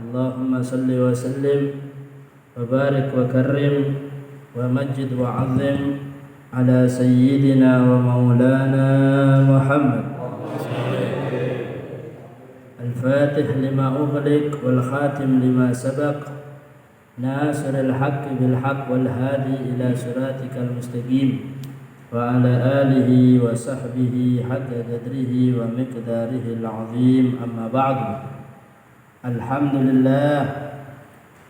Allahumma salli wa sallim wa barik wa karrim wa majid wa azim ala sayyidina wa maulana Muhammad al-fatih lima ughliq wal khatim lima sabaq nasiril haqqi bil haqq wal hadi ila siratikal mustaqim wa ala alihi wa sahbihi hatta qadrihi wa miqdarihi al-azim amma ba'du. Alhamdulillah,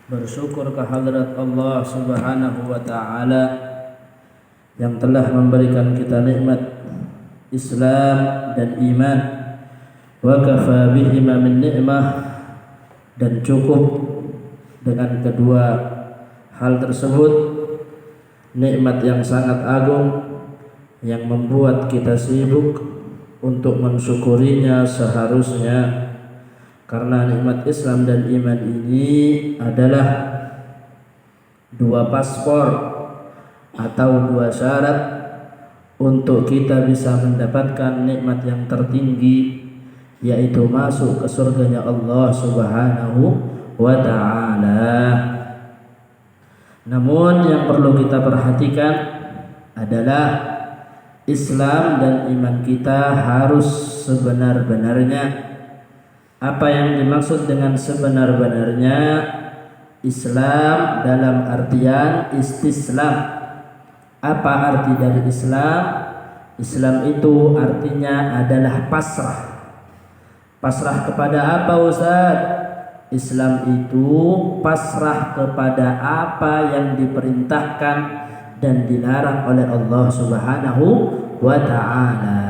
bersyukur kehadrat Allah Subhanahu wa ta'ala yang telah memberikan kita nikmat Islam dan iman, wa kafa bihima min ni'mah, dan cukup dengan kedua hal tersebut nikmat yang sangat agung yang membuat kita sibuk untuk mensyukurinya seharusnya. Karena nikmat Islam dan iman ini adalah dua paspor atau dua syarat untuk kita bisa mendapatkan nikmat yang tertinggi, yaitu masuk ke surganya Allah Subhanahu wa ta'ala. Namun yang perlu kita perhatikan adalah Islam dan iman kita harus sebenar-benarnya. Apa yang dimaksud dengan sebenar-benarnya? Islam dalam artian istislam. Apa arti dari Islam? Islam itu artinya adalah pasrah. Pasrah kepada apa, Ustaz? Islam itu pasrah kepada apa yang diperintahkan dan dilarang oleh Allah Subhanahu wa ta'ala.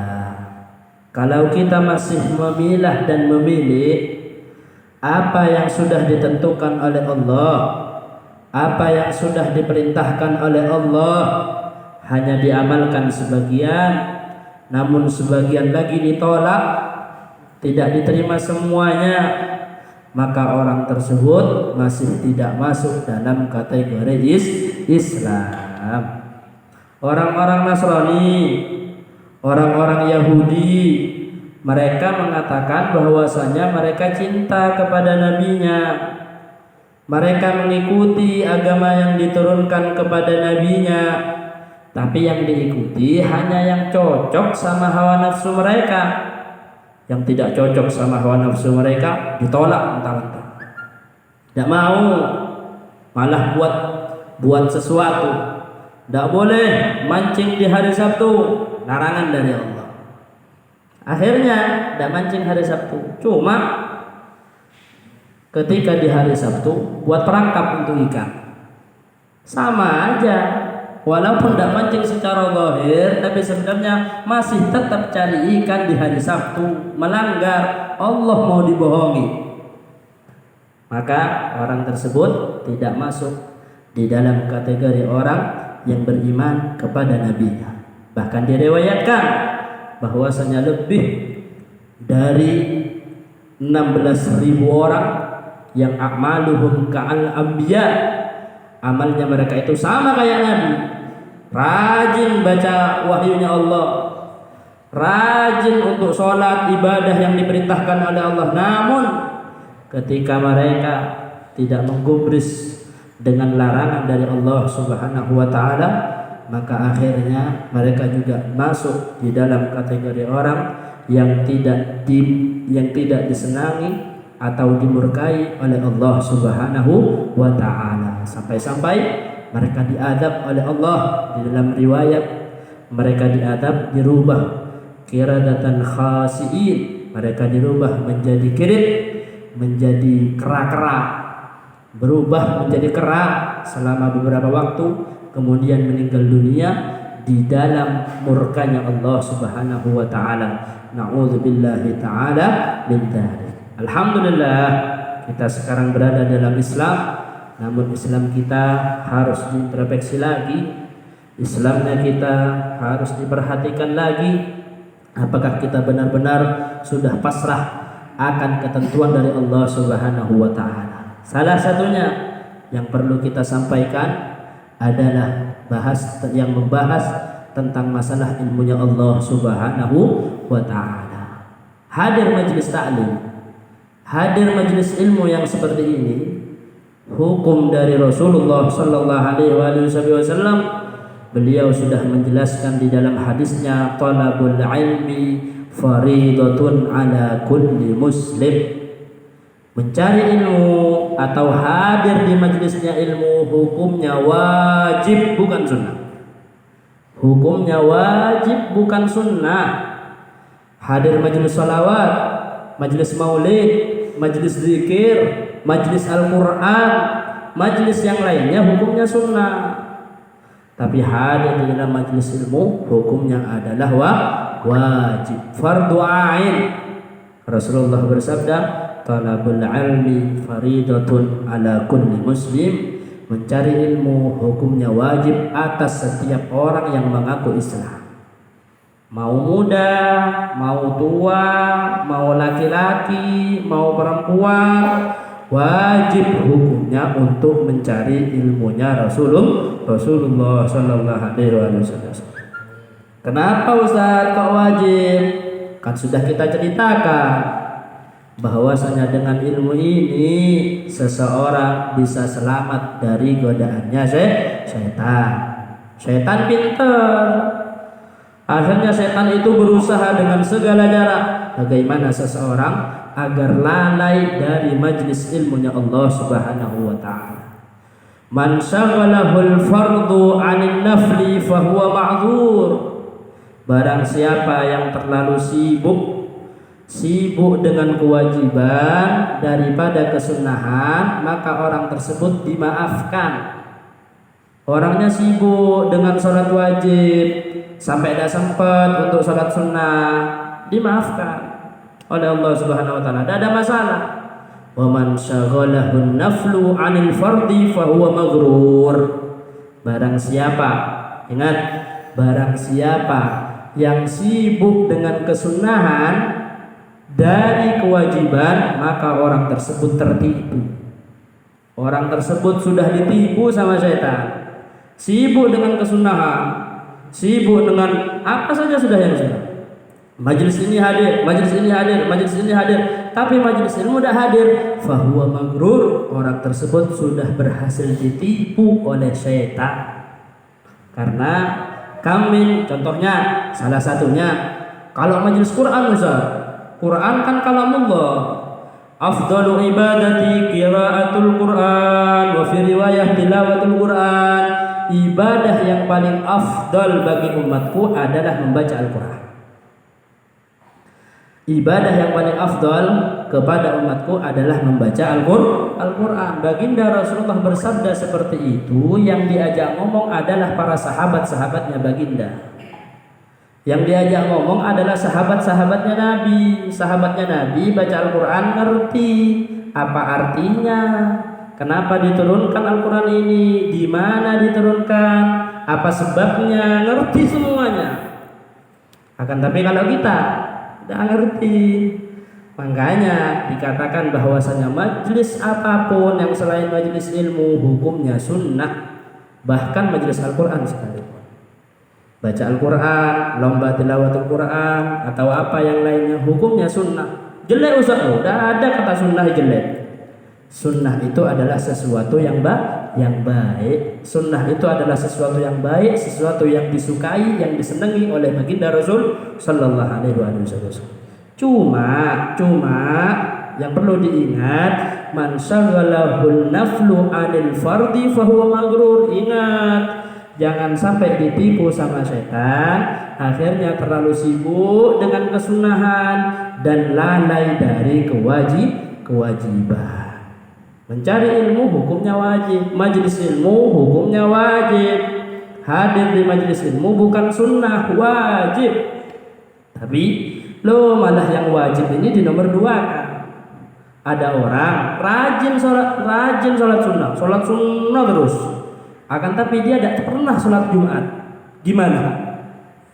Kalau kita masih memilah dan memilih apa yang sudah ditentukan oleh Allah, apa yang sudah diperintahkan oleh Allah, hanya diamalkan sebagian, namun sebagian lagi ditolak, tidak diterima semuanya, maka orang tersebut masih tidak masuk dalam kategori Islam. Orang-orang Nasrani, orang-orang Yahudi, mereka mengatakan bahwasanya mereka cinta kepada nabinya. Mereka mengikuti agama yang diturunkan kepada nabinya, tapi yang diikuti hanya yang cocok sama hawa nafsu mereka. Yang tidak cocok sama hawa nafsu mereka ditolak mentah-mentah. Tidak mau, malah buat sesuatu. Tidak boleh mancing di hari Sabtu, larangan dari Allah. Akhirnya tidak mancing hari Sabtu, cuma ketika di hari Sabtu buat perangkap untuk ikan. Sama aja, walaupun tidak mancing secara zahir, tapi sebenarnya masih tetap cari ikan di hari Sabtu, melanggar. Allah mau dibohongi, maka orang tersebut tidak masuk di dalam kategori orang yang beriman kepada nabinya. Bahkan diriwayatkan bahwasanya lebih dari 16.000 orang yang a'maluhum ka'al anbiya, amalnya mereka itu sama kayak nabi, rajin baca wahyunya Allah, rajin untuk sholat ibadah yang diperintahkan oleh Allah. Namun ketika mereka tidak menggubris dengan larangan dari Allah Subhanahu wa ta'ala, maka akhirnya mereka juga masuk di dalam kategori orang yang tidak disenangi atau dimurkai oleh Allah Subhanahu wa ta'ala. Sampai-sampai mereka diadab oleh Allah. Di dalam riwayat mereka diadab, dirubah qiradatan khasiin, mereka dirubah menjadi kirit, menjadi kera-kera, berubah menjadi kera selama beberapa waktu, kemudian meninggal dunia di dalam murkanya Allah Subhanahu wa ta'ala. Na'udzubillahi ta'ala min dzalik. Alhamdulillah, kita sekarang berada dalam Islam, namun Islam kita harus diintrospeksi lagi. Islamnya kita harus diperhatikan lagi. Apakah kita benar-benar sudah pasrah akan ketentuan dari Allah Subhanahu wa ta'ala? Salah satunya yang perlu kita sampaikan adalah membahas tentang masalah ilmunya Allah Subhanahu wa ta'ala. Hadir majelis ta'lim, hadir majelis ilmu yang seperti ini, hukum dari Rasulullah sallallahu alaihi wasallam, beliau sudah menjelaskan di dalam hadisnya, talabul ilmi faridatun ala kulli muslim. Mencari ilmu atau hadir di majelisnya ilmu hukumnya wajib, bukan sunnah. Hukumnya wajib, bukan sunnah. Hadir majelis salawat, majelis maulid, majelis zikir, majelis Al-Quran, majelis yang lainnya hukumnya sunnah. Tapi hadir di dalam majelis ilmu hukumnya adalah wajib, fardu ain. Rasulullah bersabda, talabul ilmi faridatun ala kulli muslim. Mencari ilmu hukumnya wajib atas setiap orang yang mengaku Islam. Mau muda, mau tua, mau laki-laki, mau perempuan, wajib hukumnya untuk mencari ilmunya Rasulullah sallallahu alaihi wasallam. Kenapa Ustaz kok wajib? Kan sudah kita ceritakan bahwasanya dengan ilmu ini seseorang bisa selamat dari godaannya setan. Setan pintar. Akhirnya setan itu berusaha dengan segala cara bagaimana seseorang agar lalai dari majlis ilmunya Allah Subhanahu wa taala. Man syaghalahul fardu 'anil nafli fahuwa ma'dzur. Barang siapa yang terlalu sibuk dengan kewajiban daripada kesunahan, maka orang tersebut dimaafkan. Orangnya sibuk dengan sholat wajib sampai tidak sempat untuk sholat sunnah, dimaafkan oleh Allah Subhanahu wa taala, tidak ada masalah. Wa man syaghalahu naflu 'anil fardi fahuwa maghrur. Barang siapa, ingat, barang siapa yang sibuk dengan kesunahan dari kewajiban, maka orang tersebut tertipu. Orang tersebut sudah ditipu sama setan. Sibuk dengan kesunahan, sibuk dengan apa saja sudah yang sudah. Majelis ini hadir, majelis ini hadir, majelis ini hadir, tapi majelis ilmu tidak hadir, fahuwa maghrur. Orang tersebut sudah berhasil ditipu oleh setan. Karena kami, contohnya salah satunya, kalau majelis Quran Ustaz, Quran kan kalamullah. Afdalu ibadati qiraatul Quran, wa fi riwayah tilawatul Quran. Ibadah yang paling afdal bagi umatku adalah membaca Al-Quran. Ibadah yang paling afdal kepada umatku adalah membaca Al-Quran. Baginda Rasulullah bersabda seperti itu. Yang diajak ngomong adalah para sahabat-sahabatnya baginda. Yang diajak ngomong adalah sahabat-sahabatnya Nabi. Sahabatnya Nabi baca Al-Quran ngerti apa artinya, kenapa diturunkan Al-Quran ini, di mana diturunkan, apa sebabnya, ngerti semuanya. Akan tapi kalau kita tidak ngerti, makanya dikatakan bahwasanya majlis apapun yang selain majlis ilmu hukumnya sunnah, bahkan majlis Al-Quran sekalipun. Baca Al-Quran, lomba tilawat Al-Quran, atau apa yang lainnya hukumnya sunnah. Jelek Ustaz, tidak ada kata sunnah jelek. Sunnah itu adalah sesuatu yang baik. Sunnah itu adalah sesuatu yang baik, sesuatu yang disukai, yang disenangi oleh baginda Rasul sallallahu alaihi wasallam. Cuma yang perlu diingat, man syaghalahul naflu 'anil fardi fahuwa maghrur. Ingat, jangan sampai ditipu sama setan, akhirnya terlalu sibuk dengan kesunahan dan lalai dari kewajiban. Mencari ilmu hukumnya wajib, majelis ilmu hukumnya wajib. Hadir di majelis ilmu bukan sunnah, wajib. Tapi malah yang wajib ini di nomor 2 kan. Ada orang rajin sholat sunnah terus. Akan tapi dia tidak pernah sholat Jumat. Gimana?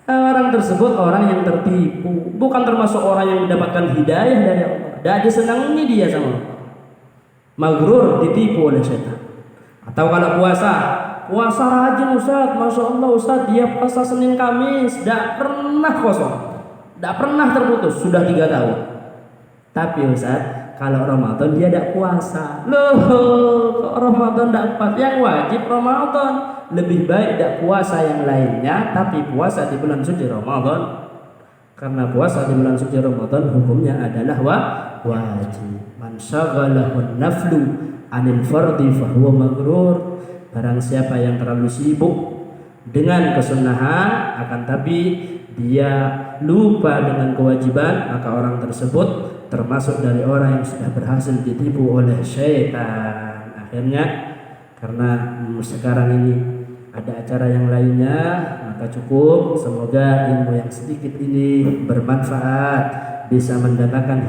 Orang tersebut orang yang tertipu, bukan termasuk orang yang mendapatkan hidayah dari Allah. Tidak disenangi dia sama Allah. Maghrur, ditipu oleh setan. Atau kalau puasa rajin Ustaz, Masya Allah Ustaz, dia puasa Senin Kamis, tidak pernah kosong, tidak pernah terputus, sudah 3 tahun. Tapi Ustaz, kalau Ramadan dia tidak puasa. Loh, kok Ramadan tidak puasa? Yang wajib Ramadan. Lebih baik tidak puasa yang lainnya, tapi puasa di bulan suci Ramadan. Karena puasa di bulan suci Ramadan hukumnya adalah wajib. Man syaghalahu naflu anil fardi fahuwa maghrur. Barang siapa yang terlalu sibuk dengan kesunahan akan tapi dia lupa dengan kewajiban, maka orang tersebut termasuk dari orang yang sudah berhasil ditipu oleh syaitan. Akhirnya karena sekarang ini ada acara yang lainnya, maka cukup. Semoga ilmu yang sedikit ini bermanfaat, bisa mendatangkan